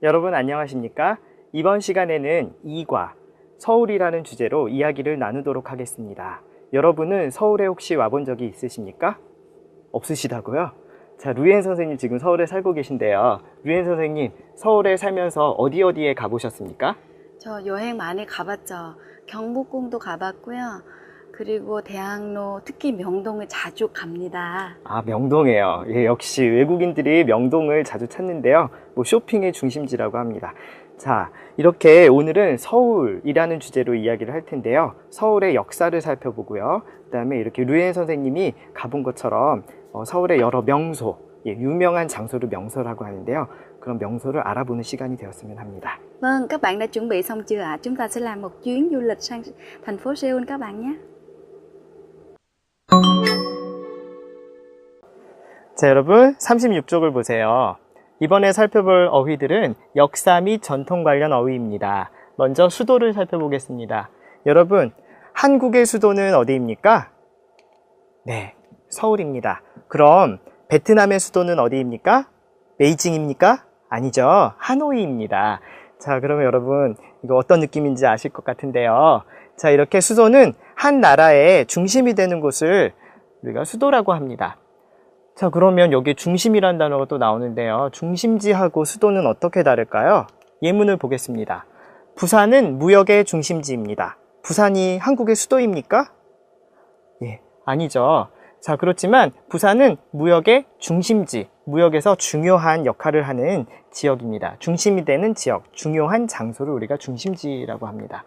여러분 안녕하십니까? 이번 시간에는 이과, 서울이라는 주제로 이야기를 나누도록 하겠습니다. 여러분은 서울에 혹시 와본 적이 있으십니까? 없으시다고요? 자, 루엔 선생님 지금 서울에 살고 계신데요. 루엔 선생님, 서울에 살면서 어디에 가보셨습니까? 저 여행 많이 가봤죠. 경복궁도 가봤고요. 그리고 대학로, 특히 명동을 자주 갑니다. 아, 명동이에요. 예, 역시 외국인들이 명동을 자주 찾는데요. 뭐 쇼핑의 중심지라고 합니다. 자, 이렇게 오늘은 서울이라는 주제로 이야기를 할 텐데요. 서울의 역사를 살펴보고요. 그 다음에 이렇게 루엔 선생님이 가본 것처럼 서울의 여러 명소, 유명한 장소를 명소라고 하는데요. 그런 명소를 알아보는 시간이 되었으면 합니다. Vâng, các bạn đã chuẩn bị xong chưa ạ? Chúng ta sẽ làm một chuyến du lịch sang thành phố Seoul các bạn nhé. 자, 여러분 36쪽을 보세요. 이번에 살펴볼 어휘들은 역사 및 전통 관련 어휘입니다. 먼저 수도를 살펴보겠습니다. 여러분, 한국의 수도는 어디입니까? 네, 서울입니다. 그럼 베트남의 수도는 어디입니까? 베이징입니까? 아니죠. 하노이입니다. 자, 그러면 여러분 이거 어떤 느낌인지 아실 것 같은데요. 자, 이렇게 수도는 한 나라의 중심이 되는 곳을 우리가 수도라고 합니다. 자, 그러면 여기 중심이라는 단어가 또 나오는데요. 중심지하고 수도는 어떻게 다를까요? 예문을 보겠습니다. 부산은 무역의 중심지입니다. 부산이 한국의 수도입니까? 예, 아니죠. 자, 그렇지만 부산은 무역의 중심지, 무역에서 중요한 역할을 하는 지역입니다. 중심이 되는 지역, 중요한 장소를 우리가 중심지라고 합니다.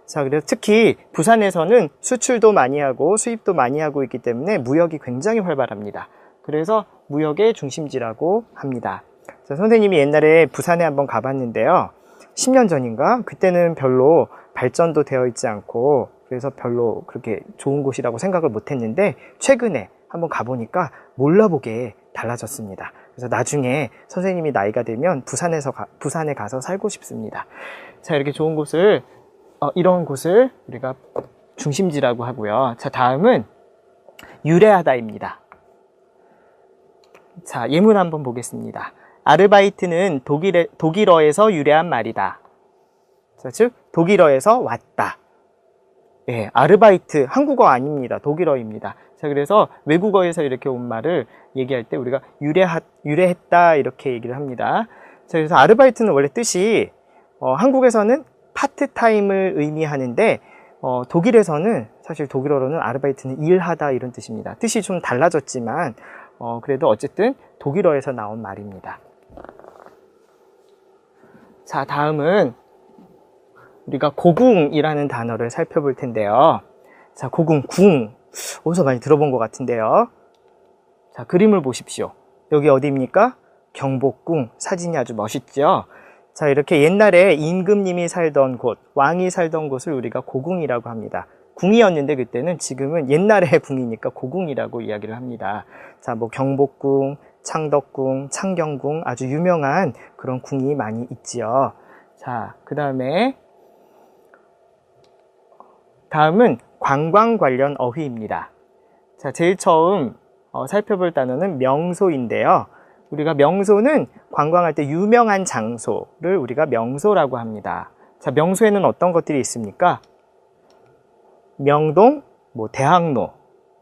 자, 그래서 특히 부산에서는 수출도 많이 하고 수입도 많이 하고 있기 때문에 무역이 굉장히 활발합니다. 그래서 무역의 중심지라고 합니다. 자, 선생님이 옛날에 부산에 한번 가봤는데요. 10년 전인가? 그때는 별로 발전도 되어 있지 않고 그래서 별로 그렇게 좋은 곳이라고 생각을 못 했는데 최근에 한번 가보니까 몰라보게 달라졌습니다. 그래서 나중에 선생님이 나이가 되면 부산에 가서 살고 싶습니다. 자, 이렇게 좋은 곳을 이런 곳을 우리가 중심지라고 하고요. 자, 다음은 유래하다입니다. 자, 예문 한번 보겠습니다. 아르바이트는 독일어에서 유래한 말이다. 자, 즉 독일어에서 왔다. 예, 아르바이트 한국어 아닙니다. 독일어입니다. 자, 그래서 외국어에서 이렇게 온 말을 얘기할 때 우리가 유래했다 이렇게 얘기를 합니다. 자, 그래서 아르바이트는 원래 뜻이 한국에서는 파트타임을 의미하는데 독일에서는 사실 독일어로는 아르바이트는 일하다 이런 뜻입니다. 뜻이 좀 달라졌지만 그래도 어쨌든 독일어에서 나온 말입니다. 자, 다음은 우리가 고궁이라는 단어를 살펴볼 텐데요. 자, 고궁, 궁. 어디서 많이 들어본 것 같은데요. 자, 그림을 보십시오. 여기 어디입니까? 경복궁. 사진이 아주 멋있죠? 자, 이렇게 옛날에 임금님이 살던 곳, 왕이 살던 곳을 우리가 고궁이라고 합니다. 궁이었는데 그때는 지금은 옛날의 궁이니까 고궁이라고 이야기를 합니다. 자, 뭐 경복궁, 창덕궁, 창경궁 아주 유명한 그런 궁이 많이 있지요. 자, 다음은 관광 관련 어휘입니다. 자, 제일 처음 살펴볼 단어는 명소인데요. 우리가 명소는 관광할 때 유명한 장소를 우리가 명소라고 합니다. 자, 명소에는 어떤 것들이 있습니까? 명동, 뭐 대학로,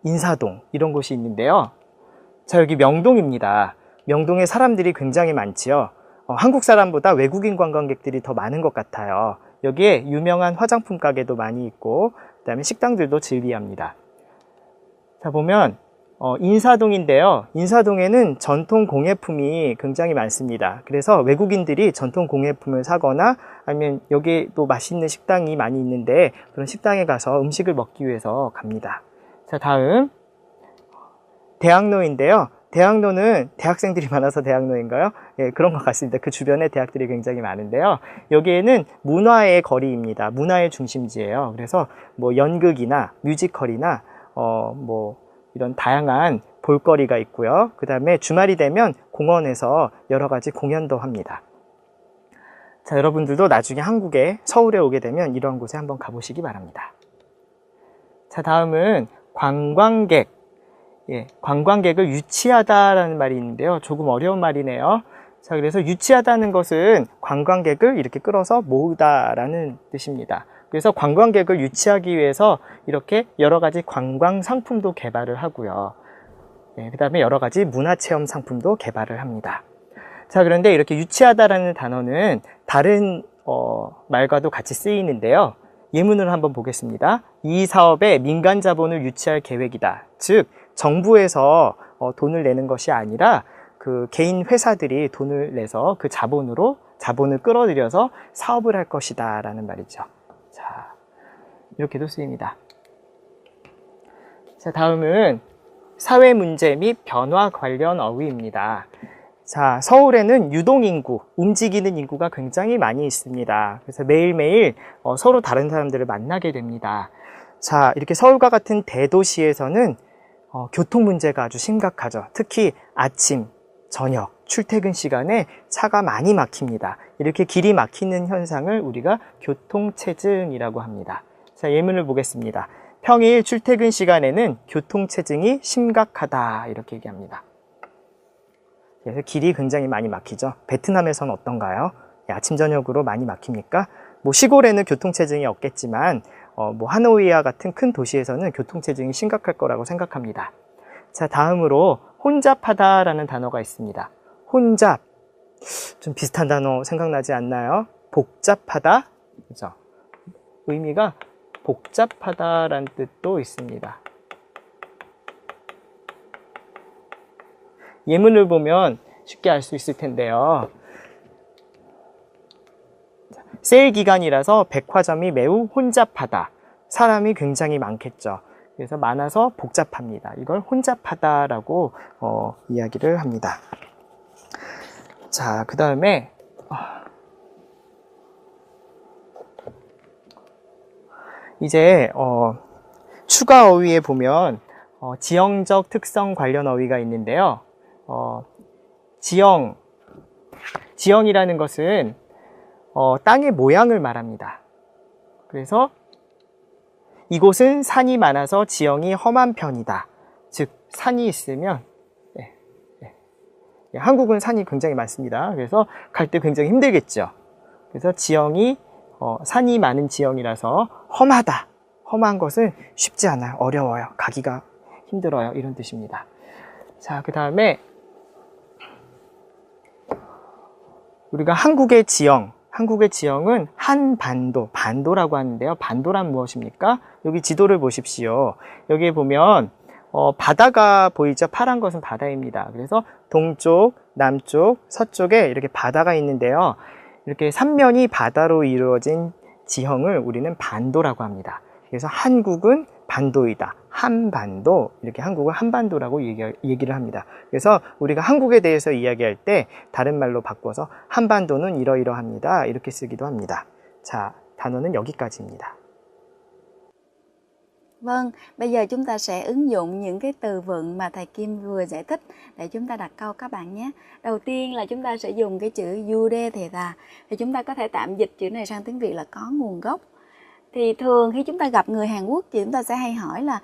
인사동 이런 곳이 있는데요. 자, 여기 명동입니다. 명동에 사람들이 굉장히 많지요. 한국 사람보다 외국인 관광객들이 더 많은 것 같아요. 여기에 유명한 화장품 가게도 많이 있고 그 다음에 식당들도 즐비합니다. 자, 보면 인사동인데요. 인사동에는 전통 공예품이 굉장히 많습니다. 그래서 외국인들이 전통 공예품을 사거나 아니면 여기에 또 맛있는 식당이 많이 있는데 그런 식당에 가서 음식을 먹기 위해서 갑니다. 자, 다음 대학로인데요. 대학로는 대학생들이 많아서 대학로인가요? 예, 그런 것 같습니다. 그 주변에 대학들이 굉장히 많은데요. 여기에는 문화의 거리입니다. 문화의 중심지예요. 그래서 뭐 연극이나 뮤지컬이나 뭐 이런 다양한 볼거리가 있고요. 그 다음에 주말이 되면 공원에서 여러 가지 공연도 합니다. 자, 여러분들도 나중에 한국에 서울에 오게 되면 이런 곳에 한번 가보시기 바랍니다. 자, 다음은 관광객. 예, 관광객을 유치하다라는 말이 있는데요. 조금 어려운 말이네요. 자, 그래서 유치하다는 것은 관광객을 이렇게 끌어서 모으다라는 뜻입니다. 그래서 관광객을 유치하기 위해서 이렇게 여러 가지 관광 상품도 개발을 하고요. 그 다음에 여러 가지 문화체험 상품도 개발을 합니다. 자, 그런데 이렇게 유치하다라는 단어는 다른 말과도 같이 쓰이는데요. 예문을 한번 보겠습니다. 이 사업에 민간 자본을 유치할 계획이다. 즉, 정부에서 돈을 내는 것이 아니라 그 개인 회사들이 돈을 내서 그 자본을 끌어들여서 사업을 할 것이다 라는 말이죠. 자, 이렇게도 쓰입니다. 자, 다음은 사회 문제 및 변화 관련 어휘입니다. 자, 서울에는 유동인구, 움직이는 인구가 굉장히 많이 있습니다. 그래서 매일매일 서로 다른 사람들을 만나게 됩니다. 자, 이렇게 서울과 같은 대도시에서는 교통 문제가 아주 심각하죠. 특히 아침, 저녁, 출퇴근 시간에 차가 많이 막힙니다. 이렇게 길이 막히는 현상을 우리가 교통체증이라고 합니다. 자, 예문을 보겠습니다. 평일 출퇴근 시간에는 교통체증이 심각하다. 이렇게 얘기합니다. 그래서 길이 굉장히 많이 막히죠. 베트남에서는 어떤가요? 아침 저녁으로 많이 막힙니까? 뭐 시골에는 교통체증이 없겠지만 뭐 하노이와 같은 큰 도시에서는 교통체증이 심각할 거라고 생각합니다. 자, 다음으로 혼잡하다라는 단어가 있습니다. 혼잡, 좀 비슷한 단어 생각나지 않나요? 복잡하다, 그죠? 의미가 복잡하다라는 뜻도 있습니다. 예문을 보면 쉽게 알 수 있을 텐데요. 세일 기간이라서 백화점이 매우 혼잡하다. 사람이 굉장히 많겠죠. 그래서 많아서 복잡합니다. 이걸 혼잡하다라고 이야기를 합니다. 자, 그 다음에 이제 추가 어휘에 보면 지형적 특성 관련 어휘가 있는데요. 지형이라는 것은 땅의 모양을 말합니다. 그래서 이곳은 산이 많아서 지형이 험한 편이다. 즉, 산이 있으면 한국은 산이 굉장히 많습니다. 그래서 갈 때 굉장히 힘들겠죠. 그래서 지형이 산이 많은 지형이라서 험하다. 험한 것은 쉽지 않아요. 어려워요. 가기가 힘들어요. 이런 뜻입니다. 자, 그 다음에 우리가 한국의 지형은 한반도, 반도라고 하는데요. 반도란 무엇입니까? 여기 지도를 보십시오. 여기에 보면 바다가 보이죠? 파란 것은 바다입니다. 그래서 동쪽, 남쪽, 서쪽에 이렇게 바다가 있는데요. 이렇게 삼면이 바다로 이루어진 지형을 우리는 반도라고 합니다. 그래서 한국은 반도이다. 한반도, 이렇게 한국을 한반도라고 얘기를 합니다. 그래서 우리가 한국에 대해서 이야기할 때 다른 말로 바꿔서 한반도는 이러이러합니다. 이렇게 쓰기도 합니다. 자, 단어는 여기까지입니다. Vâng, bây giờ chúng ta sẽ ứng dụng những cái từ vựng mà thầy Kim vừa giải thích để chúng ta đặt câu các bạn nhé. Đầu tiên là chúng ta sẽ dùng cái chữ Yude Theta. Thì chúng ta có thể tạm dịch chữ này sang tiếng Việt là có nguồn gốc. Thì thường khi chúng ta gặp người Hàn Quốc thì chúng ta sẽ hay hỏi là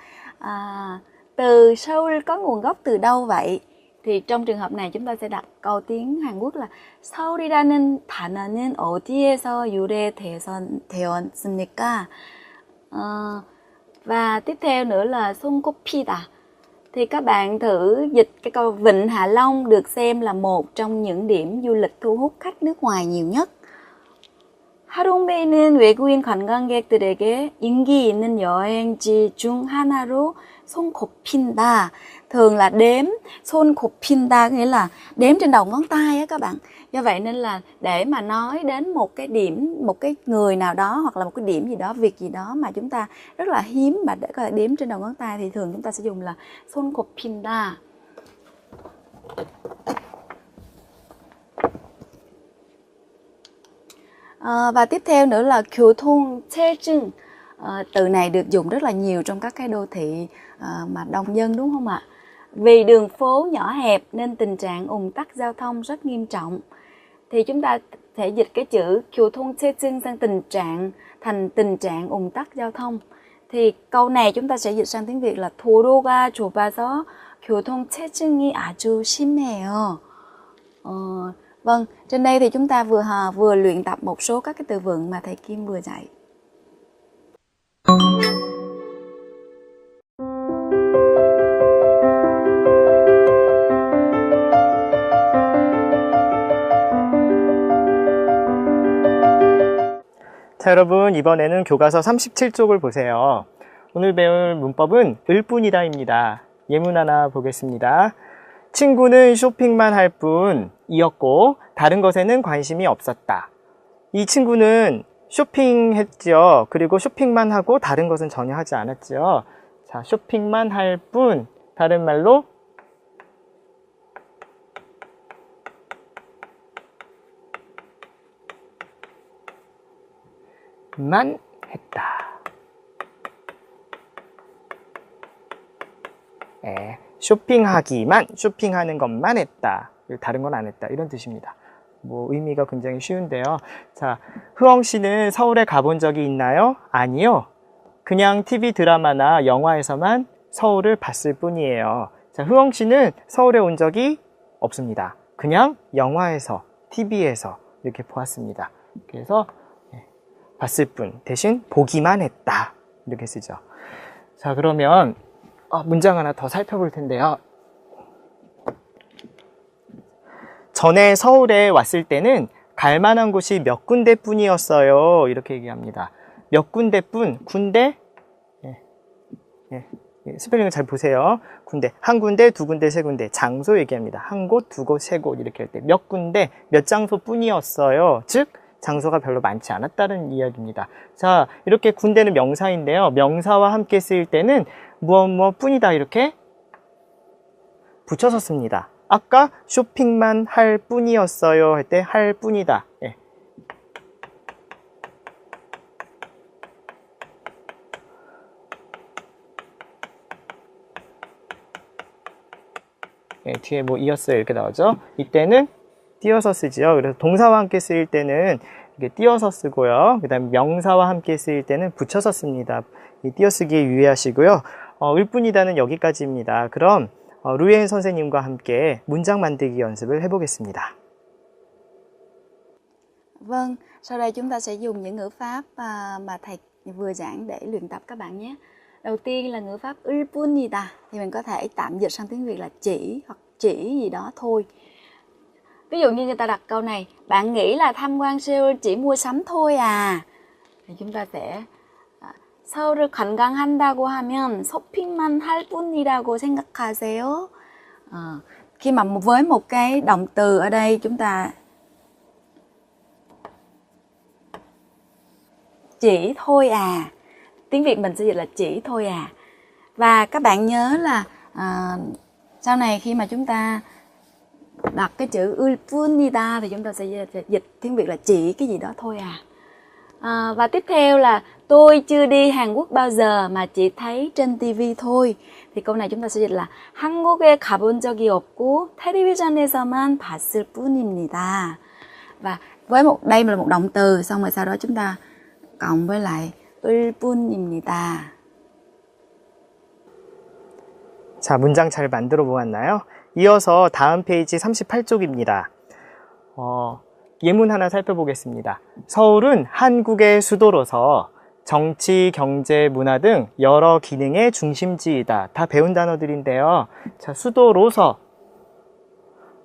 từ Seoul có nguồn gốc từ đâu vậy? Thì trong trường hợp này chúng ta sẽ đặt câu tiếng Hàn Quốc là 서울이라는 단어는 어디에서 유래되었습니까? Và tiếp theo nữa là 손꼽히다. Thì các bạn thử dịch cái câu Vịnh Hạ Long được xem là một trong những điểm du lịch thu hút khách nước ngoài nhiều nhất. 하롱베이는 외국인 관광객들에게 인기 있는 여행지 중 하나로 손꼽힌다. Thường là đếm, 손꼽힌다 nghĩa là đếm trên đầu ngón tay á các bạn. Do vậy nên là để mà nói đến một cái điểm, một cái người nào đó hoặc là một cái điểm gì đó, việc gì đó mà chúng ta rất là hiếm mà để có thể đếm trên đầu ngón tay thì thường chúng ta sẽ dùng là 손꼽힌다. Và tiếp theo nữa là 교통체증. Từ này được dùng rất là nhiều trong các cái đô thị mà đông dân đúng không ạ? Vì đường phố nhỏ hẹp nên tình trạng ùn tắc giao thông rất nghiêm trọng. Thì chúng ta thể dịch cái chữ 교통체증 sang thành tình trạng ùn tắc giao thông. Thì câu này chúng ta sẽ dịch sang tiếng Việt là 도로가 좁아서 교통체증이 아주 심해요. Vâng, trên đây thì chúng ta vừa luyện tập một số các cái từ vựng mà thầy Kim vừa dạy. 자, 여러분, 이번에는 교과서 37쪽을 보세요. 오늘 배울 문법은 을 뿐이다입니다. 예문 하나 보겠습니다. 친구는 쇼핑만 할 뿐이었고 다른 것에는 관심이 없었다. 이 친구는 쇼핑했죠. 그리고 쇼핑만 하고 다른 것은 전혀 하지 않았죠. 자, 쇼핑만 할 뿐, 다른 말로 만 했다. 쇼핑하는 것만 했다. 다른 건 안 했다. 이런 뜻입니다. 뭐 의미가 굉장히 쉬운데요. 자, 흐엉 씨는 서울에 가본 적이 있나요? 아니요. 그냥 TV 드라마나 영화에서만 서울을 봤을 뿐이에요. 자, 흐엉 씨는 서울에 온 적이 없습니다. 그냥 영화에서, TV에서 이렇게 보았습니다. 그래서 봤을 뿐 대신 보기만 했다. 이렇게 쓰죠. 자, 그러면 문장 하나 더 살펴볼 텐데요. 전에 서울에 왔을 때는 갈 만한 곳이 몇 군데뿐이었어요. 이렇게 얘기합니다. 몇 군데뿐, 군데, 스펠링을 잘 보세요. 군데, 한 군데, 두 군데, 세 군데, 장소 얘기합니다. 한 곳, 두 곳, 세 곳 이렇게 할 때 몇 군데, 몇 장소뿐이었어요. 즉, 장소가 별로 많지 않았다는 이야기입니다. 자, 이렇게 군대는 명사인데요. 명사와 함께 쓰일 때는 무엇 뿐이다 이렇게 붙여서 씁니다. 아까 쇼핑만 할 뿐이었어요 할 때 할 뿐이다. 뒤에 뭐 이었어요 이렇게 나오죠. 이때는 띄어서 쓰지요. 그래서 동사와 함께 쓰일 때는 이게 띄어서 쓰고요. 그 다음에 명사와 함께 쓰일 때는 붙여서 씁니다. 이 띄어쓰기에 유의하시고요. 을 뿐이다는 여기까지입니다. 그럼 루이엔 선생님과 함께 문장 만들기 연습을 해보겠습니다. Vâng, sau đây chúng ta sẽ dùng những ngữ pháp mà thầy vừa giảng để luyện tập các bạn nhé. Đầu tiên là ngữ pháp 을 뿐이다 thì mình có thể tạm dịch sang tiếng Việt là chỉ hoặc chỉ gì đó thôi. Ví dụ như người ta đặt câu này, bạn nghĩ là tham quan Seoul chỉ mua sắm thôi à? Thì chúng ta sẽ 서울을 관광한다고 하면 쇼핑만 할 뿐이라고 생각하세요? Khi mà với một cái động từ ở đây chúng ta chỉ thôi à, tiếng Việt mình sẽ dịch là chỉ thôi à. Và các bạn nhớ là sau này khi mà chúng ta đặt cái chữ 을 뿐이다 thì chúng ta sẽ dịch tiếng Việt là chỉ cái gì đó thôi à. Và tiếp theo là tôi chưa đi Hàn Quốc bao giờ mà chỉ thấy trên TV thôi. Thì câu này chúng ta sẽ dịch là 한국에 가본 적이 없고 텔레비전에서만 봤을 뿐입니다. Và với đây là một động từ, xong rồi sau đó chúng ta cộng với lại 을 뿐입니다. 자, 문장 잘 만들어 보았나요? 이어서 다음 페이지 38쪽입니다. 예문 하나 살펴보겠습니다. 서울은 한국의 수도로서 정치, 경제, 문화 등 여러 기능의 중심지이다. 다 배운 단어들인데요. 자, 수도로서.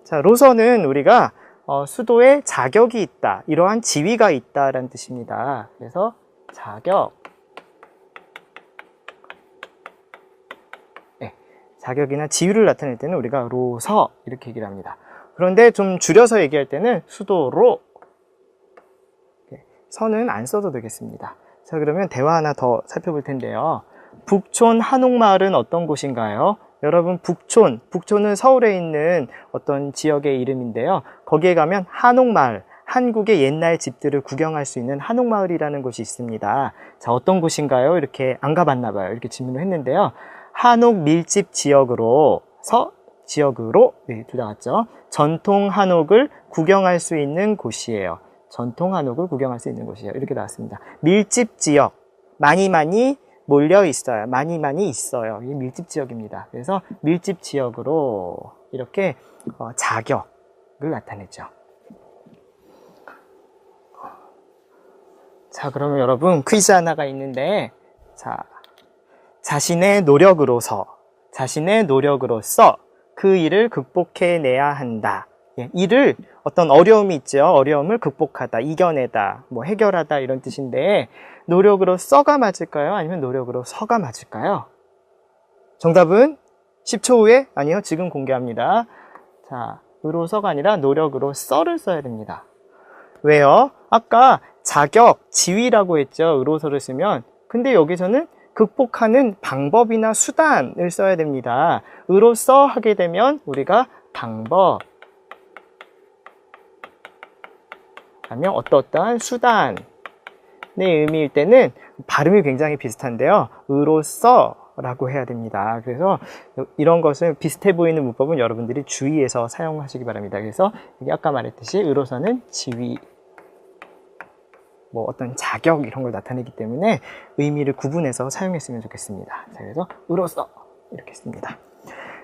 자, 로서는 우리가 수도에 자격이 있다. 이러한 지위가 있다라는 뜻입니다. 그래서 자격. 자격이나 지위를 나타낼 때는 우리가 로서 이렇게 얘기를 합니다. 그런데 좀 줄여서 얘기할 때는 수도로 서는 안 써도 되겠습니다. 자, 그러면 대화 하나 더 살펴볼 텐데요. 북촌 한옥마을은 어떤 곳인가요? 여러분, 북촌은 서울에 있는 어떤 지역의 이름인데요. 거기에 가면 한옥마을, 한국의 옛날 집들을 구경할 수 있는 한옥마을이라는 곳이 있습니다. 자, 어떤 곳인가요? 이렇게 안 가봤나 봐요. 이렇게 질문을 했는데요. 한옥 밀집 지역으로 둘 다 같죠? 전통 한옥을 구경할 수 있는 곳이에요. 전통 한옥을 구경할 수 있는 곳이에요. 이렇게 나왔습니다. 밀집 지역, 많이 몰려 있어요. 많이 있어요. 이게 밀집 지역입니다. 그래서 밀집 지역으로 이렇게 자격을 나타내죠. 자, 그러면 여러분 퀴즈 하나가 있는데, 자, 자신의 노력으로서 그 일을 극복해내야 한다. 예, 일을 어떤 어려움이 있죠. 어려움을 극복하다, 이겨내다, 뭐 해결하다 이런 뜻인데 노력으로써가 맞을까요? 아니면 노력으로서가 맞을까요? 정답은 10초 후에 아니요, 지금 공개합니다. 자, 으로서가 아니라 노력으로써를 써야 됩니다. 왜요? 아까 자격, 지위라고 했죠. 으로서를 쓰면. 근데 여기서는 극복하는 방법이나 수단을 써야 됩니다. 으로써 하게 되면 우리가 방법, 하면 어떠한 수단의 의미일 때는 발음이 굉장히 비슷한데요. 으로써라고 해야 됩니다. 그래서 이런 것은 비슷해 보이는 문법은 여러분들이 주의해서 사용하시기 바랍니다. 그래서 여기 아까 말했듯이 으로서는 지위, 뭐 어떤 자격 이런 걸 나타내기 때문에 의미를 구분해서 사용했으면 좋겠습니다. 자, 그래서 으로써 이렇게 씁니다.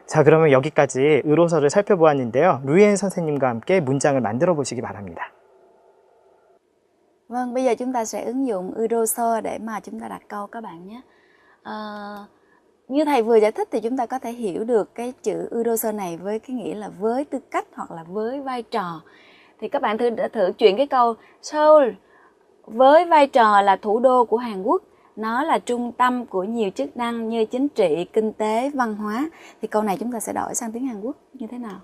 자, 그러면 여기까지 으로서를 살펴보았는데요. 루이엔 선생님과 함께 문장을 만들어 보시기 바랍니다. Vâng, bây giờ chúng ta sẽ ứng dụng Euroso để mà chúng ta đặt câu các bạn nhé. Như thầy vừa giải thích thì chúng ta có thể hiểu được cái chữ Euroso này với cái nghĩa là với tư cách hoặc là với vai trò. Thì các bạn thử chuyển cái câu Seoul với vai trò là thủ đô của Hàn Quốc, nó là trung tâm của nhiều chức năng như chính trị, kinh tế, văn hóa. Thì câu này chúng ta sẽ đổi sang tiếng Hàn Quốc như thế nào?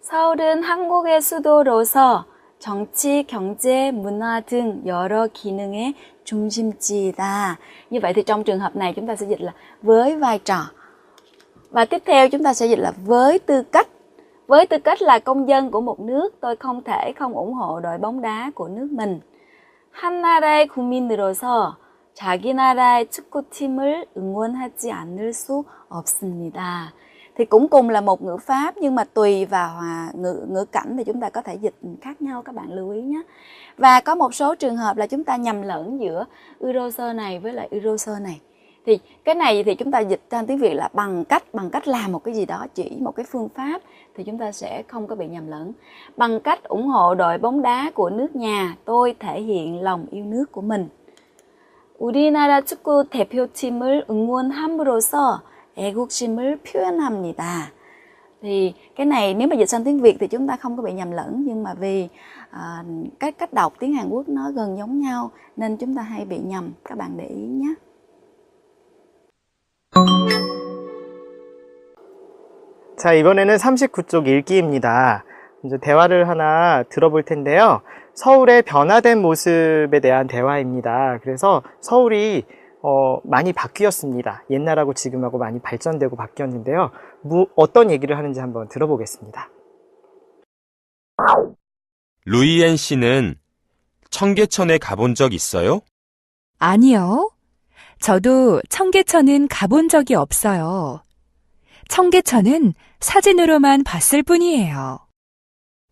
서울은 한국의 수도로서 정치, 경제, 문화 등 여러 기능의 중심지이다. Như vậy thì trong trường hợp này chúng ta sẽ dịch là với vai trò. Và tiếp theo chúng ta sẽ dịch là với tư cách. Với tư cách là công dân của một nước, tôi không thể không ủng hộ đội bóng đá của nước mình. 한 나라의 국민으로서 자기 나라의 축구팀을 응원하지 않을 수 없습니다. Thì cũng cùng là một ngữ pháp nhưng mà tùy vào ngữ cảnh thì chúng ta có thể dịch khác nhau, các bạn lưu ý nhé. Và có một số trường hợp là chúng ta nhầm lẫn giữa Euroso này với lại Euroso này. Thì cái này thì chúng ta dịch sang tiếng Việt là bằng cách làm một cái gì đó, chỉ một cái phương pháp thì chúng ta sẽ không có bị nhầm lẫn. Bằng cách ủng hộ đội bóng đá của nước nhà, tôi thể hiện lòng yêu nước của mình. 우리나라 축구 대표팀을 응원함으로써 애국심을 표현합니다. Thì cái này nếu mà dịch sang tiếng Việt thì chúng ta không có bị nhầm lẫn, nhưng mà vì cách đọc tiếng Hàn Quốc nó gần giống nhau nên chúng ta hay bị nhầm, các bạn để ý nhé. 자, 이번에는 39쪽 읽기입니다. 이제 대화를 하나 들어볼 텐데요. 서울의 변화된 모습에 대한 대화입니다. 그래서 서울이 많이 바뀌었습니다. 옛날하고 지금하고 많이 발전되고 바뀌었는데요. 어떤 얘기를 하는지 한번 들어보겠습니다. 루이엔 씨는 청계천에 가본 적 있어요? 아니요. 저도 청계천은 가본 적이 없어요. 청계천은 사진으로만 봤을 뿐이에요.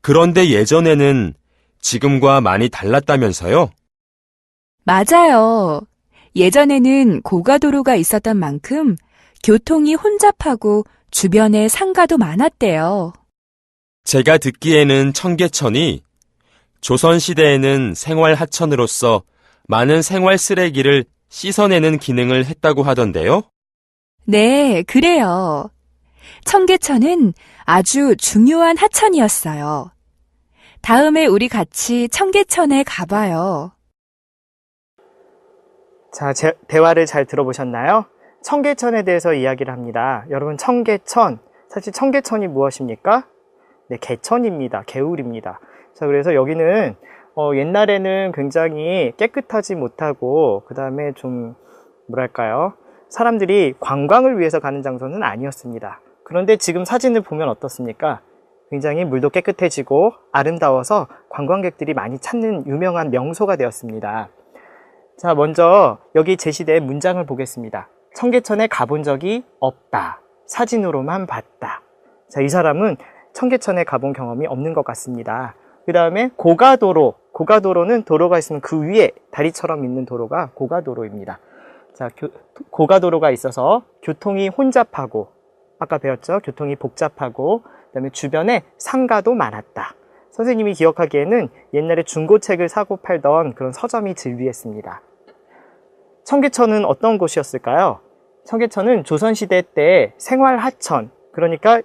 그런데 예전에는 지금과 많이 달랐다면서요? 맞아요. 예전에는 고가도로가 있었던 만큼 교통이 혼잡하고 주변에 상가도 많았대요. 제가 듣기에는 청계천이 조선시대에는 생활하천으로서 많은 생활 쓰레기를 씻어내는 기능을 했다고 하던데요? 네, 그래요. 청계천은 아주 중요한 하천이었어요. 다음에 우리 같이 청계천에 가봐요. 자, 대화를 잘 들어보셨나요? 청계천에 대해서 이야기를 합니다. 여러분, 청계천, 사실 청계천이 무엇입니까? 네, 개천입니다. 개울입니다. 자, 그래서 여기는 옛날에는 굉장히 깨끗하지 못하고 그 다음에 좀 뭐랄까요? 사람들이 관광을 위해서 가는 장소는 아니었습니다. 그런데 지금 사진을 보면 어떻습니까? 굉장히 물도 깨끗해지고 아름다워서 관광객들이 많이 찾는 유명한 명소가 되었습니다. 자, 먼저 여기 제시된 문장을 보겠습니다. 청계천에 가본 적이 없다. 사진으로만 봤다. 자, 이 사람은 청계천에 가본 경험이 없는 것 같습니다. 그 다음에 고가도로. 고가도로는 도로가 있으면 그 위에 다리처럼 있는 도로가 고가도로입니다. 자, 고가도로가 있어서 교통이 혼잡하고, 아까 배웠죠? 교통이 복잡하고, 그 다음에 주변에 상가도 많았다. 선생님이 기억하기에는 옛날에 중고책을 사고 팔던 그런 서점이 즐비했습니다. 청계천은 어떤 곳이었을까요? 청계천은 조선시대 때 생활하천, 그러니까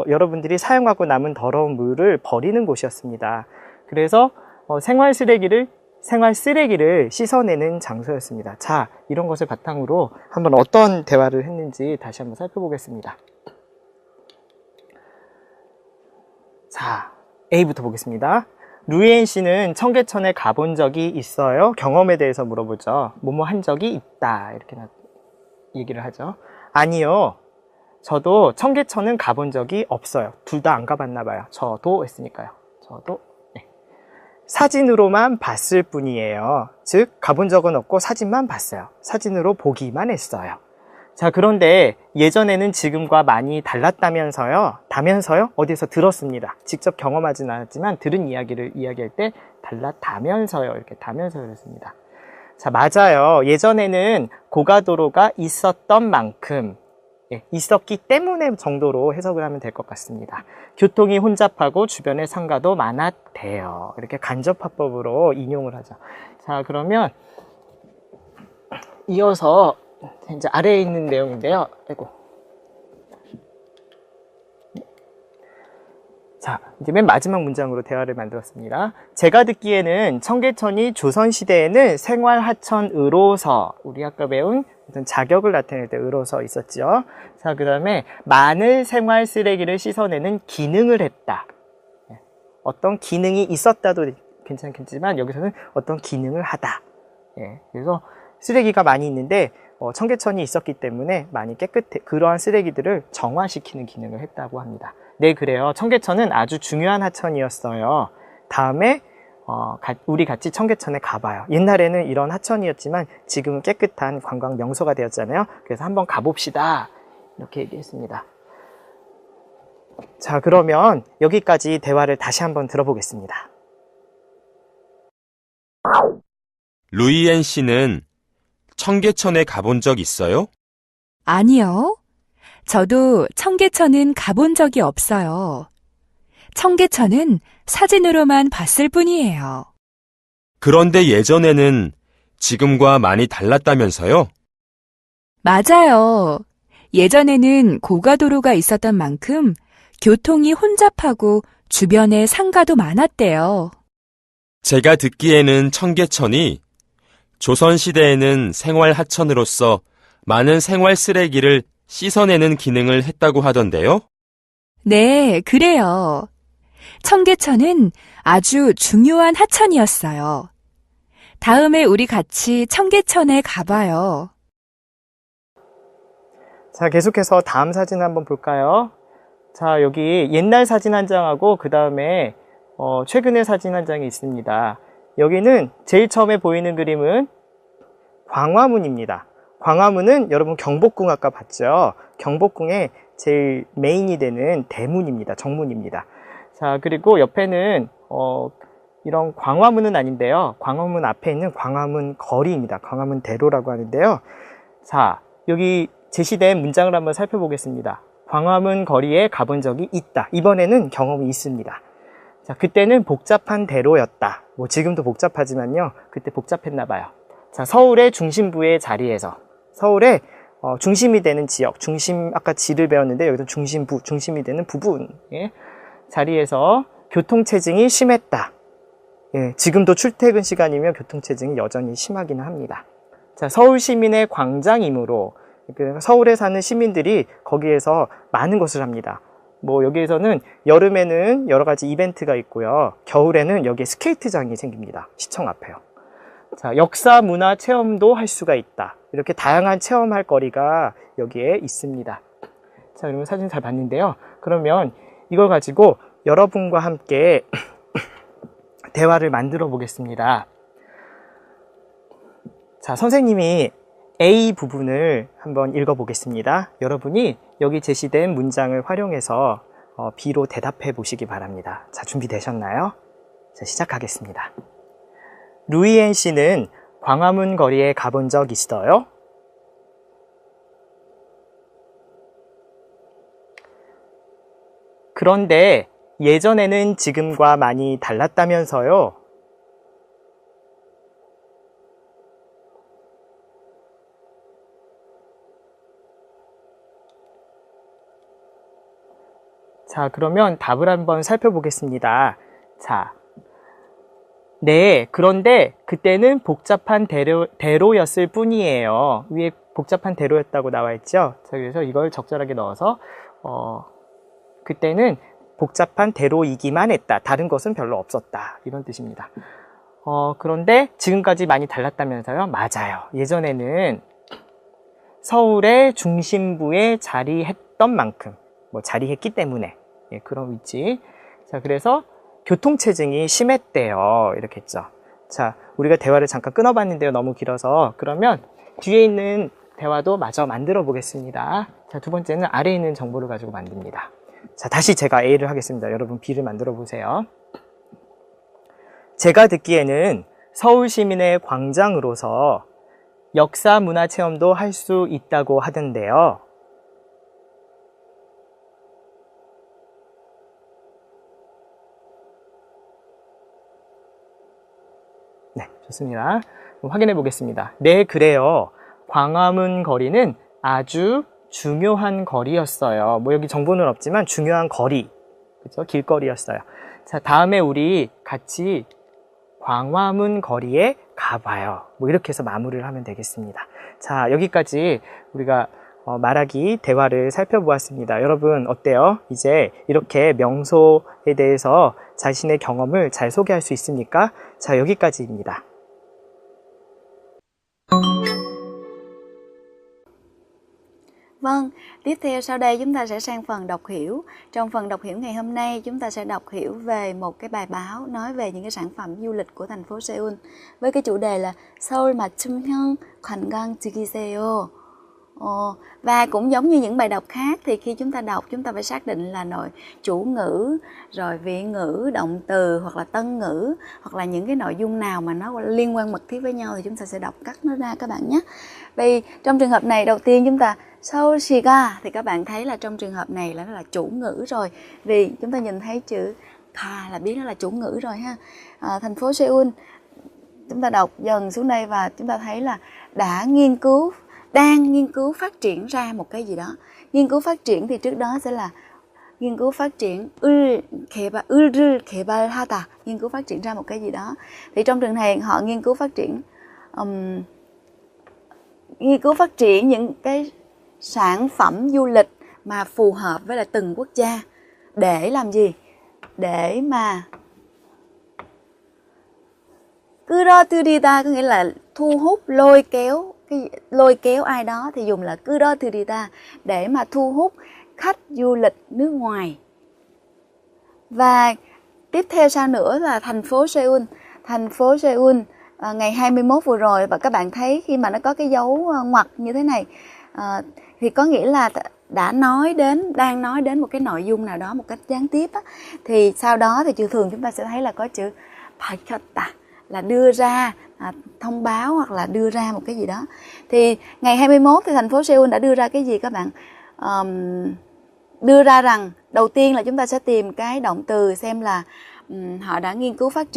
여러분들이 사용하고 남은 더러운 물을 버리는 곳이었습니다. 그래서 생활 쓰레기를 씻어내는 장소였습니다. 자, 이런 것을 바탕으로 한번 어떤 대화를 했는지 다시 한번 살펴보겠습니다. 자, A부터 보겠습니다. 루이엔 씨는 청계천에 가본 적이 있어요? 경험에 대해서 물어보죠. 뭐뭐 한 적이 있다, 이렇게 얘기를 하죠. 아니요. 저도 청계천은 가본 적이 없어요. 둘 다 안 가봤나 봐요. 저도 했으니까요. 저도. 네. 사진으로만 봤을 뿐이에요. 즉, 가본 적은 없고 사진만 봤어요. 사진으로 보기만 했어요. 자, 그런데 예전에는 지금과 많이 달랐다면서요? 어디서 들었습니다. 직접 경험하진 않았지만 들은 이야기를 이야기할 때 달랐다면서요. 이렇게 다면서요 했습니다. 자, 맞아요. 예전에는 고가도로가 있었던 만큼, 있었기 때문에 정도로 해석을 하면 될 것 같습니다. 교통이 혼잡하고 주변에 상가도 많았대요. 이렇게 간접화법으로 인용을 하죠. 자, 그러면 이어서 이제 아래에 있는 내용인데요. 자, 이제 맨 마지막 문장으로 대화를 만들었습니다. 제가 듣기에는 청계천이 조선시대에는 생활하천으로서, 우리 아까 배운 어떤 자격을 나타낼 때 으로서 있었죠. 자, 그 다음에 많은 생활 쓰레기를 씻어내는 기능을 했다. 어떤 기능이 있었다도 괜찮겠지만 여기서는 어떤 기능을 하다. 그래서 쓰레기가 많이 있는데 청계천이 있었기 때문에 많이 그러한 쓰레기들을 정화시키는 기능을 했다고 합니다. 네, 그래요. 청계천은 아주 중요한 하천이었어요. 다음에 우리 같이 청계천에 가봐요. 옛날에는 이런 하천이었지만 지금은 깨끗한 관광 명소가 되었잖아요. 그래서 한번 가봅시다. 이렇게 얘기했습니다. 자, 그러면 여기까지 대화를 다시 한번 들어보겠습니다. 루이엔 씨는 청계천에 가본 적 있어요? 아니요. 저도 청계천은 가본 적이 없어요. 청계천은 사진으로만 봤을 뿐이에요. 그런데 예전에는 지금과 많이 달랐다면서요? 맞아요. 예전에는 고가도로가 있었던 만큼 교통이 혼잡하고 주변에 상가도 많았대요. 제가 듣기에는 청계천이 조선시대에는 생활하천으로서 많은 생활 쓰레기를 씻어내는 기능을 했다고 하던데요? 네, 그래요. 청계천은 아주 중요한 하천이었어요. 다음에 우리 같이 청계천에 가봐요. 자, 계속해서 다음 사진 한번 볼까요? 자, 여기 옛날 사진 한 장하고 그 다음에 최근의 사진 한 장이 있습니다. 여기는 제일 처음에 보이는 그림은 광화문입니다. 광화문은 여러분 경복궁 아까 봤죠? 경복궁의 제일 메인이 되는 대문입니다. 정문입니다. 자, 그리고 옆에는 이런 광화문은 아닌데요. 광화문 앞에 있는 광화문 거리입니다. 광화문 대로라고 하는데요. 자, 여기 제시된 문장을 한번 살펴보겠습니다. 광화문 거리에 가본 적이 있다. 이번에는 경험이 있습니다. 자, 그때는 복잡한 대로였다. 뭐 지금도 복잡하지만요. 그때 복잡했나 봐요. 자, 서울의 중심부의 자리에서 서울의 중심이 되는 지역, 아까 지를 배웠는데 여기서 중심이 되는 부분 자리에서 교통체증이 심했다. 지금도 출퇴근 시간이며 교통체증이 여전히 심하기는 합니다. 자, 서울 시민의 광장이므로 서울에 사는 시민들이 거기에서 많은 것을 합니다. 뭐 여기에서는 여름에는 여러 가지 이벤트가 있고요. 겨울에는 여기에 스케이트장이 생깁니다. 시청 앞에요. 자, 역사 문화 체험도 할 수가 있다. 이렇게 다양한 체험할 거리가 여기에 있습니다. 자, 여러분 사진 잘 봤는데요. 그러면 이걸 가지고 여러분과 함께 대화를 만들어 보겠습니다. 자, 선생님이 A 부분을 한번 읽어 보겠습니다. 여러분이 여기 제시된 문장을 활용해서 B로 대답해 보시기 바랍니다. 자, 준비되셨나요? 자, 시작하겠습니다. 루이엔 씨는 광화문 거리에 가본 적 있어요? 그런데 예전에는 지금과 많이 달랐다면서요? 자, 그러면 답을 한번 살펴보겠습니다. 자, 네, 그런데 그때는 복잡한 대로였을 뿐이에요. 위에 복잡한 대로였다고 나와 있죠? 자, 그래서 이걸 적절하게 넣어서 그때는 복잡한 대로이기만 했다. 다른 것은 별로 없었다. 이런 뜻입니다. 그런데 지금까지 많이 달랐다면서요? 맞아요. 예전에는 서울의 중심부에 자리했던 만큼, 자리했기 때문에 그런 위치. 자, 그래서 교통체증이 심했대요. 이렇게 했죠. 자, 우리가 대화를 잠깐 끊어봤는데요. 너무 길어서. 그러면 뒤에 있는 대화도 마저 만들어 보겠습니다. 자, 두 번째는 아래에 있는 정보를 가지고 만듭니다. 자, 다시 제가 A를 하겠습니다. 여러분 B를 만들어 보세요. 제가 듣기에는 서울 시민의 광장으로서 역사 문화 체험도 할 수 있다고 하던데요. 네, 좋습니다. 확인해 보겠습니다. 네, 그래요. 광화문 거리는 아주 중요한 거리였어요. 여기 정보는 없지만 중요한 거리, 그렇죠? 길거리였어요. 자, 다음에 우리 같이 광화문 거리에 가봐요. 이렇게 해서 마무리를 하면 되겠습니다. 자, 여기까지 우리가 말하기 대화를 살펴보았습니다. 여러분 어때요? 이제 이렇게 명소에 대해서 자신의 경험을 잘 소개할 수 있습니까? 자, 여기까지입니다. Vâng, tiếp theo sau đây chúng ta sẽ sang phần đọc hiểu. Trong phần đọc hiểu ngày hôm nay chúng ta sẽ đọc hiểu về một cái bài báo nói về những cái sản phẩm du lịch của thành phố Seoul với cái chủ đề là 서울 맞춤형 관광 즐기세요. Và cũng giống như những bài đọc khác thì khi chúng ta đọc chúng ta phải xác định là chủ ngữ, rồi vị ngữ, động từ hoặc là tân ngữ hoặc là những cái nội dung nào mà nó liên quan mật thiết với nhau thì chúng ta sẽ đọc cắt nó ra các bạn nhé. Vì trong trường hợp này đầu tiên chúng ta 서울시가 thì các bạn thấy là trong trường hợp này là nó là chủ ngữ rồi, vì chúng ta nhìn thấy chữ ka là biết nó là chủ ngữ rồi ha. Thành phố Seoul chúng ta đọc dần xuống đây và chúng ta thấy là đang nghiên cứu phát triển ra một cái gì đó. Nghiên cứu phát triển thì trước đó sẽ là nghiên cứu phát triển 을을 개발하다, nghiên cứu phát triển ra một cái gì đó. Thì trong trường này họ nghiên cứu phát triển những cái sản phẩm du lịch mà phù hợp với lại từng quốc gia để làm gì? Để mà 끌어들이다 có nghĩa là thu hút, lôi kéo ai đó thì dùng là 끌어들이다 để mà thu hút khách du lịch nước ngoài. Và tiếp theo sau nữa là thành phố Seoul. Thành phố Seoul ngày 21 vừa rồi và các bạn thấy khi mà nó có cái dấu ngoặc như thế này thì có nghĩa là đang nói đến một cái nội dung nào đó một cách gián tiếp á. Thì sau đó thì thường chúng ta sẽ thấy là có chữ 밝혔다 là đưa ra thông báo hoặc là đưa ra một cái gì đó. Thì ngày 21 thì thành phố Seoul đã đưa ra cái gì các bạn? Đưa ra rằng đầu tiên là chúng ta sẽ tìm cái động từ xem là họ đã nghiên cứu phát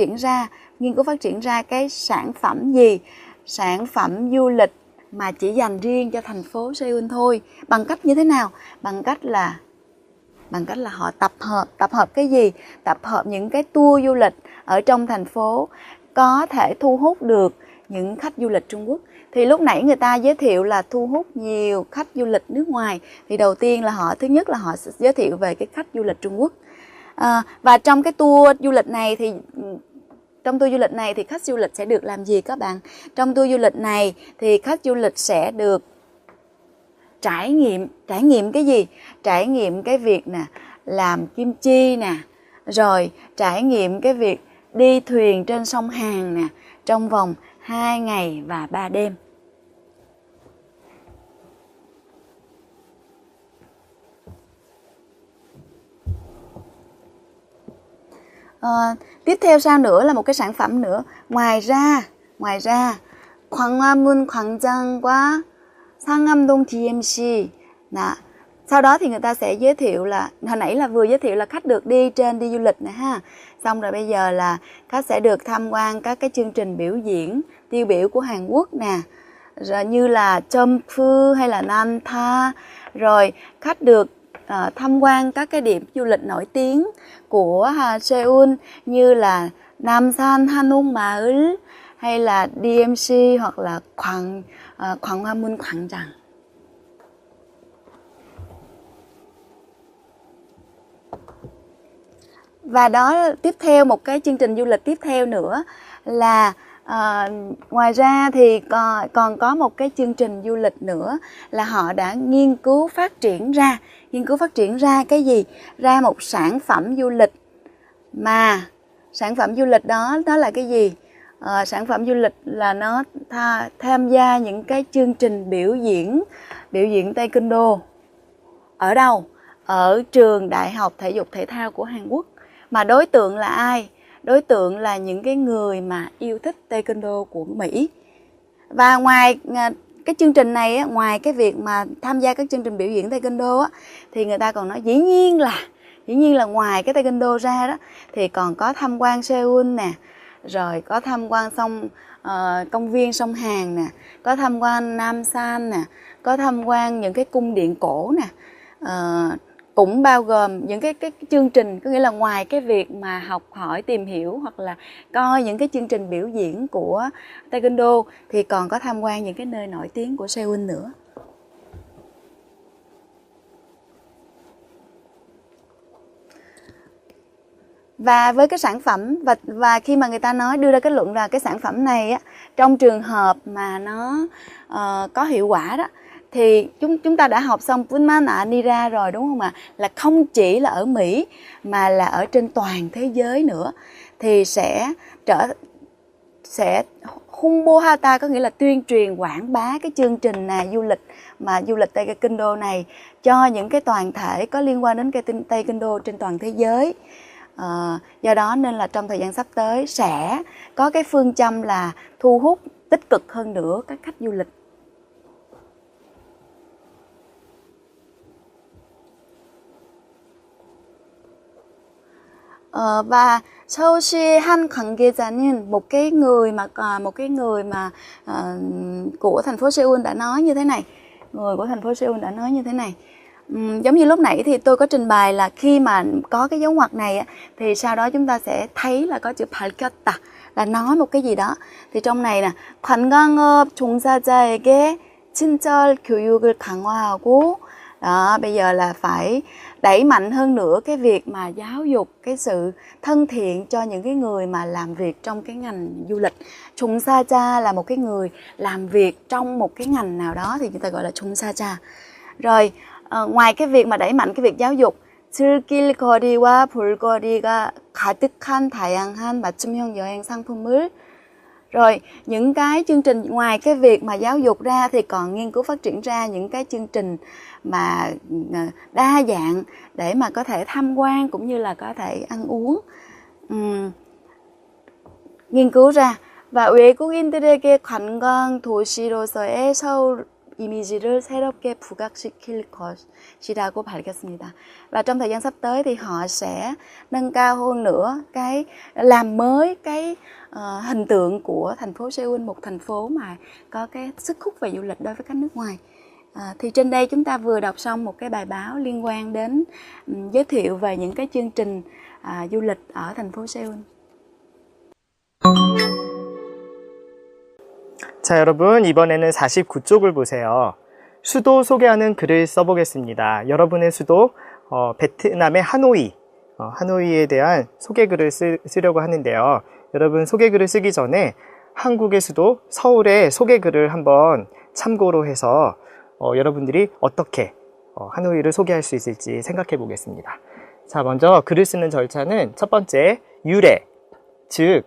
triển ra cái sản phẩm gì, sản phẩm du lịch mà chỉ dành riêng cho thành phố Seoul thôi. Bằng cách như thế nào? Bằng cách là họ tập hợp cái gì? Tập hợp những cái tour du lịch ở trong thành phố có thể thu hút được những khách du lịch Trung Quốc. Thì lúc nãy người ta giới thiệu là thu hút nhiều khách du lịch nước ngoài. Thì đầu tiên là thứ nhất là họ sẽ giới thiệu về cái khách du lịch Trung Quốc. Và trong cái tour du lịch này thì khách du lịch sẽ được làm gì các bạn? Trong tour du lịch này thì khách du lịch sẽ được trải nghiệm cái gì? Trải nghiệm cái việc nè, làm kim chi nè, rồi trải nghiệm cái việc đi thuyền trên sông Hàn nè, trong vòng 2 ngày và 3 đêm. Tiếp theo sau nữa là một cái sản phẩm nữa. Ngoài ra 광화문 광장과 상암동 DMC là Sau đó thì người ta sẽ giới thiệu là, hồi nãy là vừa giới thiệu là khách được đi du lịch nè ha. Xong rồi bây giờ là khách sẽ được tham quan các cái chương trình biểu diễn tiêu biểu của Hàn Quốc nè. Rồi như là Jump hay là Nanta. Rồi khách được tham quan các cái điểm du lịch nổi tiếng của Seoul như là Namsan Hanok Maul hay là DMC hoặc là Hoàng Hoa Mun Quảng Tràng. Và đó tiếp theo một cái chương trình du lịch tiếp theo nữa là ngoài ra thì còn có một cái chương trình du lịch nữa là họ đã nghiên cứu phát triển ra cái gì? Ra một sản phẩm du lịch, mà sản phẩm du lịch đó là cái gì? Sản phẩm du lịch là nó tham gia những cái chương trình biểu diễn Taekwondo. Ở đâu? Ở trường Đại học Thể dục Thể thao của Hàn Quốc. Mà đối tượng là ai? Đối tượng là những cái người mà yêu thích Taekwondo của Mỹ. Và ngoài cái chương trình này, ngoài cái việc mà tham gia các chương trình biểu diễn Taekwondo thì người ta còn nói dĩ nhiên là ngoài cái Taekwondo ra đó thì còn có tham quan Seoul nè, rồi có tham quan công viên sông Hàn nè, có tham quan Namsan nè, có tham quan những cái cung điện cổ nè. Cũng bao gồm những cái chương trình, có nghĩa là ngoài cái việc mà học hỏi tìm hiểu hoặc là coi những cái chương trình biểu diễn của Taekwondo thì còn có tham quan những cái nơi nổi tiếng của Seoul nữa. Và với cái sản phẩm và khi mà người ta đưa ra kết luận là cái sản phẩm này á, trong trường hợp mà nó có hiệu quả đó thì chúng ta đã học xong Punmana Nira rồi đúng không ạ? Là không chỉ là ở Mỹ mà là ở trên toàn thế giới nữa thì sẽ Humbohata, có nghĩa là tuyên truyền quảng bá cái chương trình du lịch Taekwondo này cho những cái đoàn thể có liên quan đến cái Taekwondo trên toàn thế giới. Do đó nên là trong thời gian sắp tới sẽ có cái phương châm là thu hút tích cực hơn nữa các khách du lịch. Và 서울시 한 관계자는 một cái người mà của thành phố Seoul đã nói như thế này. Giống như lúc nãy thì tôi có trình bày là khi mà có cái dấu ngoặc này thì sau đó chúng ta sẽ thấy là có chữ 밝혔다 là nói một cái gì đó. Thì trong này nè, 관광업 종사자에게 친절 교육을 강화하고. Đó, bây giờ là phải đẩy mạnh hơn nữa cái việc mà giáo dục cái sự thân thiện cho những cái người mà làm việc trong cái ngành du lịch. 종사자 là một cái người làm việc trong một cái ngành nào đó thì người ta gọi là 종사자. Rồi ngoài cái việc mà đẩy mạnh cái việc giáo dục, 즐길 거리와 볼거리가 가득한 다양한 맞춤형 여행 상품을. Rồi những cái chương trình ngoài cái việc mà giáo dục ra thì còn nghiên cứu phát triển ra những cái chương trình mà đa dạng để mà có thể tham quan cũng như là có thể ăn uống. Nghiên cứu ra. và 외국인들에게 관광 도시로서의 서울 이미지를 새롭게 부각시킬 것이라고 밝혔습니다. Và trong thời gian sắp tới thì họ sẽ nâng cao hơn nữa làm mới cái hình tượng của thành phố Seoul, một thành phố mà có cái sức hút về du lịch đối với khách nước ngoài. Thì trên đây chúng ta vừa đọc xong một cái bài báo liên quan đến giới thiệu về những cái chương trình du lịch ở thành phố Seoul. 자, 여러분, 이번에는 49쪽을 보세요. 수도 소개하는 글을 써보겠습니다. 여러분의 수도, 베트남의 하노이, 하노이에 대한 소개글을 쓰려고 하는데요. 여러분, 소개글을 쓰기 전에 한국의 수도 서울의 소개글을 한번 참고로 해서 여러분들이 어떻게 하노이를 소개할 수 있을지 생각해 보겠습니다. 자, 먼저 글을 쓰는 절차는 첫 번째, 유래, 즉,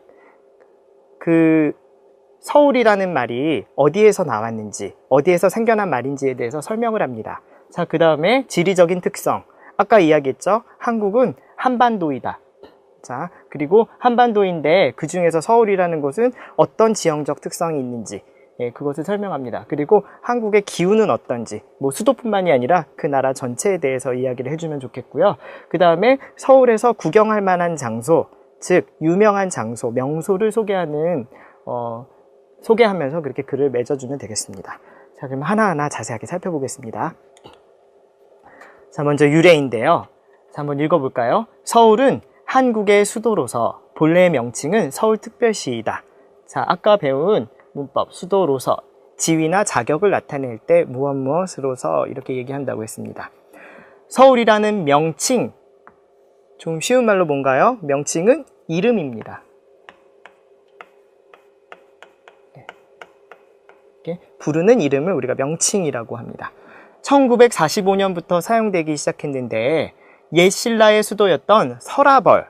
서울이라는 말이 어디에서 나왔는지, 어디에서 생겨난 말인지에 대해서 설명을 합니다. 자, 그 다음에 지리적인 특성. 아까 이야기했죠? 한국은 한반도이다. 자, 그리고 한반도인데 그 중에서 서울이라는 곳은 어떤 지형적 특성이 있는지 예, 그것을 설명합니다. 그리고 한국의 기후는 어떤지, 뭐 수도뿐만이 아니라 그 나라 전체에 대해서 이야기를 해주면 좋겠고요. 그 다음에 서울에서 구경할 만한 장소, 즉 유명한 장소, 명소를 소개하면서 그렇게 글을 맺어주면 되겠습니다. 자, 그럼 하나하나 자세하게 살펴보겠습니다. 자, 먼저 유래인데요. 자, 한번 읽어볼까요? 서울은 한국의 수도로서 본래 명칭은 서울특별시이다. 자, 아까 배운 문법, 수도로서, 지위나 자격을 나타낼 때 무엇으로서 이렇게 얘기한다고 했습니다. 서울이라는 명칭, 좀 쉬운 말로 뭔가요? 명칭은 이름입니다. 이렇게 부르는 이름을 우리가 명칭이라고 합니다. 1945년부터 사용되기 시작했는데 옛 신라의 수도였던 서라벌,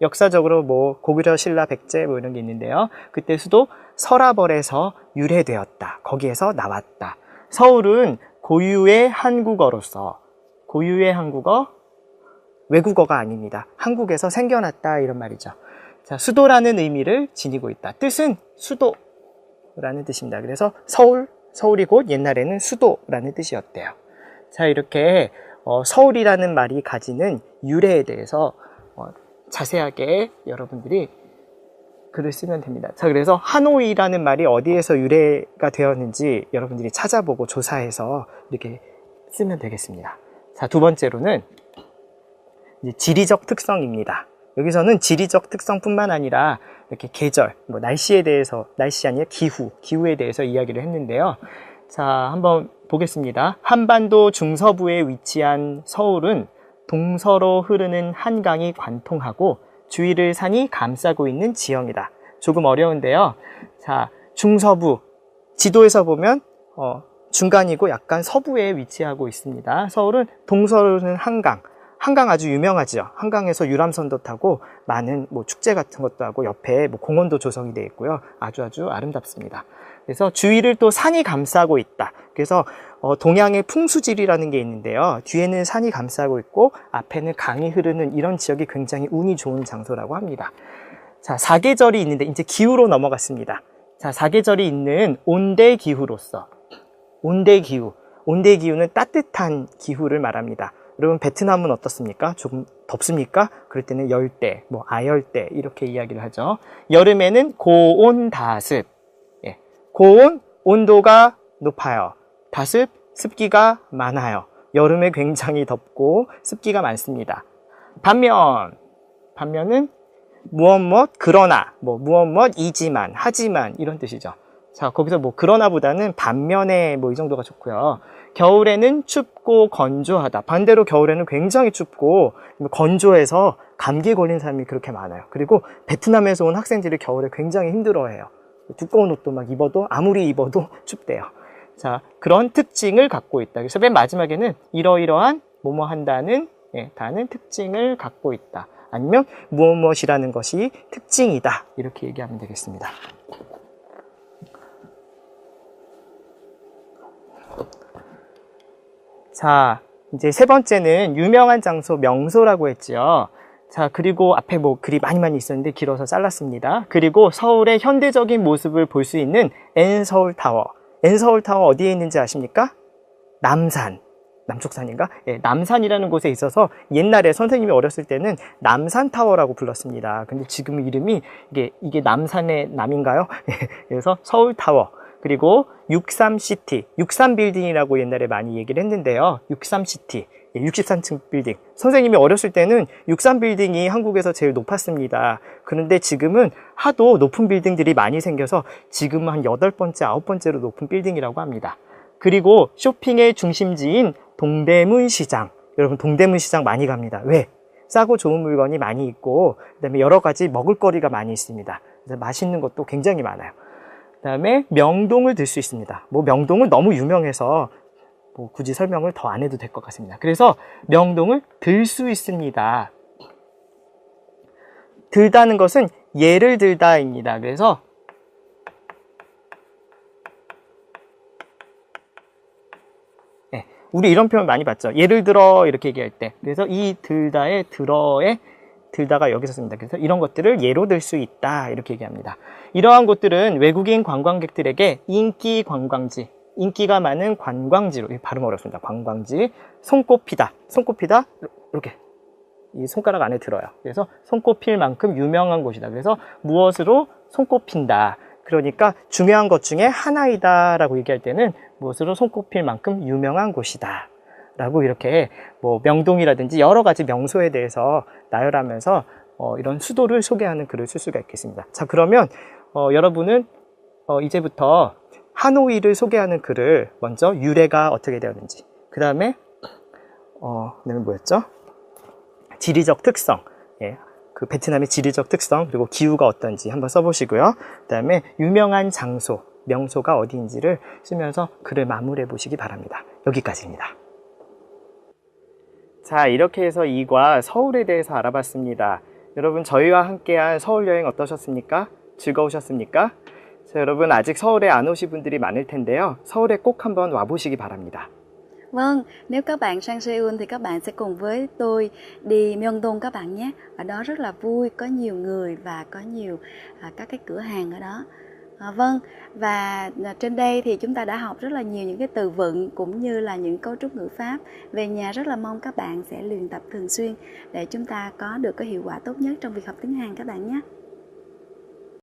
역사적으로 뭐 고구려 신라 백제 뭐 이런 게 있는데요. 그때 수도 서라벌에서 유래되었다. 거기에서 나왔다. 서울은 고유의 한국어로서, 고유의 한국어, 외국어가 아닙니다. 한국에서 생겨났다 이런 말이죠. 자, 수도라는 의미를 지니고 있다. 뜻은 수도라는 뜻입니다. 그래서 서울이 곧 옛날에는 수도라는 뜻이었대요. 자, 이렇게 서울이라는 말이 가지는 유래에 대해서 자세하게 여러분들이 글을 쓰면 됩니다. 자, 그래서 하노이라는 말이 어디에서 유래가 되었는지 여러분들이 찾아보고 조사해서 이렇게 쓰면 되겠습니다. 자, 두 번째로는 이제 지리적 특성입니다. 여기서는 지리적 특성뿐만 아니라 이렇게 계절, 뭐 날씨 아니라 기후에 대해서 이야기를 했는데요. 자, 한번 보겠습니다. 한반도 중서부에 위치한 서울은 동서로 흐르는 한강이 관통하고 주위를 산이 감싸고 있는 지형이다. 조금 어려운데요. 자, 중서부, 지도에서 보면 중간이고 약간 서부에 위치하고 있습니다. 서울은 동서로 흐르는 한강 아주 유명하죠. 한강에서 유람선도 타고 많은 뭐 축제 같은 것도 하고 옆에 뭐 공원도 조성이 되어 있고요. 아주 아름답습니다. 그래서 주위를 또 산이 감싸고 있다. 그래서 동양의 풍수지리라는 게 있는데요. 뒤에는 산이 감싸고 있고 앞에는 강이 흐르는 이런 지역이 굉장히 운이 좋은 장소라고 합니다. 자, 사계절이 있는데 이제 기후로 넘어갔습니다. 자, 사계절이 있는 온대기후로서, 온대기후는 따뜻한 기후를 말합니다. 여러분, 베트남은 어떻습니까? 조금 덥습니까? 그럴 때는 열대, 뭐 아열대 이렇게 이야기를 하죠. 여름에는 고온 다습, 고온, 온도가 높아요. 다습, 습기가 많아요. 여름에 굉장히 덥고 습기가 많습니다. 반면은 그러나, 이지만, 하지만 이런 뜻이죠. 자, 거기서 그러나보다는 반면에 이 정도가 좋고요. 겨울에는 춥고 건조하다. 반대로 겨울에는 굉장히 춥고 건조해서 감기에 걸린 사람이 그렇게 많아요. 그리고 베트남에서 온 학생들이 겨울에 굉장히 힘들어해요. 두꺼운 옷도 아무리 입어도 춥대요. 자, 그런 특징을 갖고 있다. 그래서 맨 마지막에는 이러이러한 한다는 다는 특징을 갖고 있다. 아니면 무엇이라는 것이 특징이다. 이렇게 얘기하면 되겠습니다. 자, 이제 세 번째는 유명한 장소, 명소라고 했죠. 자, 그리고 앞에 글이 많이 있었는데 길어서 잘랐습니다. 그리고 서울의 현대적인 모습을 볼 수 있는 N서울타워. N서울타워 어디에 있는지 아십니까? 남쪽산인가? 남산이라는 곳에 있어서 옛날에 선생님이 어렸을 때는 남산타워라고 불렀습니다. 근데 지금 이름이 이게 남산의 남인가요? 그래서 서울타워. 그리고 63시티, 63빌딩이라고 옛날에 많이 얘기를 했는데요. 63시티, 63층 빌딩. 선생님이 어렸을 때는 63빌딩이 한국에서 제일 높았습니다. 그런데 지금은 하도 높은 빌딩들이 많이 생겨서 지금은 한 8번째, 9번째로 높은 빌딩이라고 합니다. 그리고 쇼핑의 중심지인 동대문시장. 여러분, 동대문시장 많이 갑니다. 왜? 싸고 좋은 물건이 많이 있고, 그 다음에 여러 가지 먹을거리가 많이 있습니다. 그래서 맛있는 것도 굉장히 많아요. 그 다음에 명동을 들 수 있습니다. 명동은 너무 유명해서 굳이 설명을 더 안 해도 될 것 같습니다. 그래서 명동을 들 수 있습니다. 들다는 것은 예를 들다입니다. 그래서 우리 이런 표현 많이 봤죠. 예를 들어 이렇게 얘기할 때. 그래서 이 들다의 들어에 들다가 여기서 씁니다. 그래서 이런 것들을 예로 들 수 있다 이렇게 얘기합니다. 이러한 곳들은 외국인 관광객들에게 인기 관광지, 인기가 많은 관광지로, 발음 어렵습니다. 관광지, 손꼽히다, 손꼽히다 이렇게 이 손가락 안에 들어요. 그래서 손꼽힐 만큼 유명한 곳이다. 그래서 무엇으로 손꼽힌다. 그러니까 중요한 것 중에 하나이다 라고 얘기할 때는 무엇으로 손꼽힐 만큼 유명한 곳이다 라고 이렇게 뭐 명동이라든지 여러 가지 명소에 대해서 나열하면서 이런 수도를 소개하는 글을 쓸 수가 있겠습니다. 자, 그러면 여러분은 이제부터 하노이를 소개하는 글을 먼저 유래가 어떻게 되었는지, 그 다음에 그다음에 뭐였죠? 지리적 특성, 예, 그 베트남의 지리적 특성, 그리고 기후가 어떤지 한번 써보시고요. 그 다음에 유명한 장소, 명소가 어디인지를 쓰면서 글을 마무리해 보시기 바랍니다. 여기까지입니다. 자, 이렇게 해서 2과 서울에 대해서 알아봤습니다. 여러분, 저희와 함께한 서울 여행 어떠셨습니까? 즐거우셨습니까? 자, 여러분, 아직 서울에 안 오신 분들이 많을 텐데요. 서울에 꼭 한번 와보시기 바랍니다. Vâng, nếu các bạn sang Seoul thì các bạn sẽ cùng với tôi đi Myeongdong các bạn nhé. Ở đó rất là vui, có nhiều người và có nhiều các cái cửa hàng ở đó. Vâng, và trên đây thì chúng ta đã học rất là nhiều những cái từ vựng cũng như là những cấu trúc ngữ pháp. Về nhà rất là mong các bạn sẽ luyện tập thường xuyên để chúng ta có được cái hiệu quả tốt nhất trong việc học tiếng Hàn các bạn nhé.